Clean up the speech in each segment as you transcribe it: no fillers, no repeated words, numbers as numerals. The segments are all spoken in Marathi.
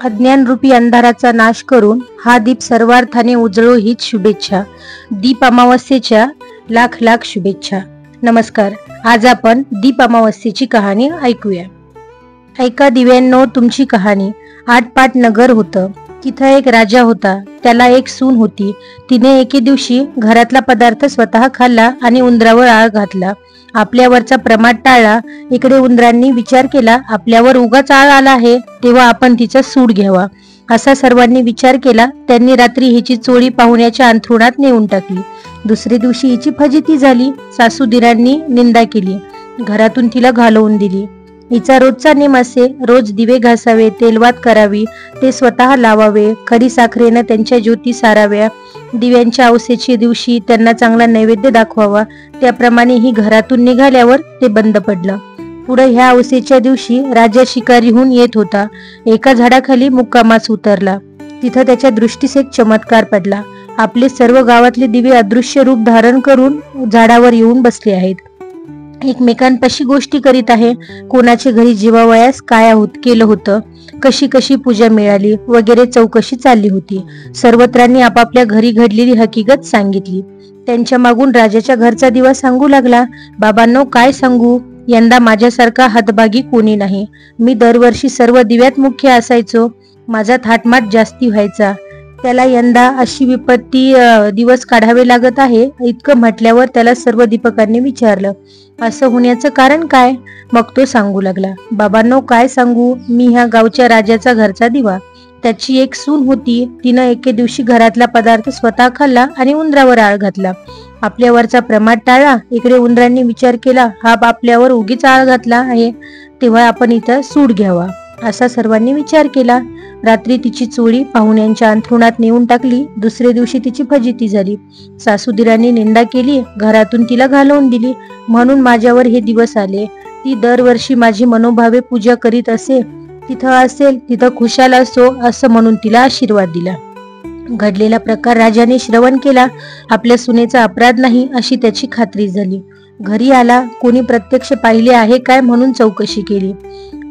अज्ञानरूपी अंधाराचा नाश करून हा दीप सर्वार्थाने उजळो हीच शुभेच्छा. दीप अमावस्येच्या लाख लाख शुभेच्छा. नमस्कार. आज आपण दीप अमावस्येची कहाणी ऐकूया. ऐका दिव्यांनो तुमची कहाणी. आटपाट नगर होतं. तिथं एक राजा होता. त्याला एक सून होती. तिने एके दिवशी घरातला पदार्थ स्वतः खाल्ला आणि उंदरावर आळ घातला. आपल्यावरचा प्रमाद टाळला. इकडे उंदरांनी विचार केला, आपल्यावर उगाच आळ आला आहे, तेव्हा आपण तिचा सूड घ्यावा. असा सर्वांनी विचार केला. त्यांनी रात्री हिची चोळी पाहुण्याच्या अंथरुणात नेऊन टाकली. दुसरे दिवशी हिची फजिती झाली. सासूदिरांनी निंदा केली. घरातून तिला घालवून दिली. हिचा रोजचा नेम असे, रोज दिवे घासावे, तेलवात करावी, ते स्वतः लावावे, खरी साखरेनं त्यांच्या ज्योती साराव्या, दिव्यांच्या औसेच्या दिवशी त्यांना चांगला नैवेद्य दाखवावा. त्याप्रमाणे ही घरातून निघाल्यावर ते बंद पडलं. पुढे ह्या औसेच्या दिवशी राजा शिकारीहून येत होता. एका झाडाखाली मुक्कामास उतरला. तिथं त्याच्या दृष्टीस एक चमत्कार पडला. आपले सर्व गावातले दिवे अदृश्य रूप धारण करून झाडावर येऊन बसले आहेत. एकमेकांपाशी गोष्टी करीत आहे. कोणाचे घरी जीवावयास काय केलं होतं, कशी कशी पूजा मिळाली वगैरे चौकशी चालली होती. सर्वत्रांनी आपापल्या घरी घडलेली हकीकत सांगितली. त्यांच्या मागून राजाच्या घरचा दिवा सांगू लागला, बाबांनो काय सांगू, यंदा माझ्यासारखा हतभागी कोणी नाही. मी दरवर्षी सर्व दिव्यात मुख्य असायचो. माझा थाटमाट जास्ती व्हायचा. त्याला यंदा अशी विपत्ती दिवस काढावे लागत आहे. इतकं म्हटल्यावर त्याला सर्व दीपकांनी विचारलं, असं होण्याचं कारण काय? मग तो सांगू लागला, बाबांनो काय सांगू, मी ह्या गावच्या राजाचा घरचा दिवा. त्याची एक सून होती. तिनं एके दिवशी घरातला पदार्थ स्वतः खाल्ला आणि उंदरावर आळ घातला. आपल्यावरचा प्रमाद टाळला. इकडे उंदरांनी विचार केला, हा आपल्यावर उगीच आळ घातला आहे, तेव्हा आपण इथं सूड घ्यावा. असा सर्वांनी विचार केला. रात्री तिची चोळी पाहुण्यांच्या अंथरुणात नेऊन टाकली. दुसरे दिवशी तिची फजिती झाली. सासूदिरांनी निंदा केली. घरातून तिला घालवून दिली. म्हणून माझ्यावर हे दिवस आले. ती दरवर्षी माझी मनोभावे पूजा करीत असे. तिथं असेल तिथं खुशाल असो असं म्हणून तिला आशीर्वाद दिला. घडलेला प्रकार राजाने श्रवण केला. आपल्या सुनेचा अपराध नाही अशी त्याची खात्री झाली. घरी आला. कोणी प्रत्यक्ष पाहिले आहे काय म्हणून चौकशी केली.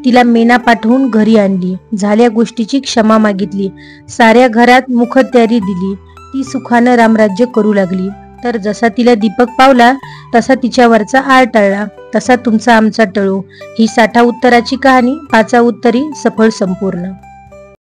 तिला मेना पाठवून घरी आणली. झाल्या गोष्टीची क्षमा मागितली. साऱ्या घरात मुखत्यारी दिली. ती सुखानं रामराज्य करू लागली. तर जसा तिला दीपक पावला तसा तिच्यावरचा आळ टळला. तसा तुमचा आमचा टळो. ही 60 उत्तराची कहाणी 5 उत्तरी सफळ संपूर्ण.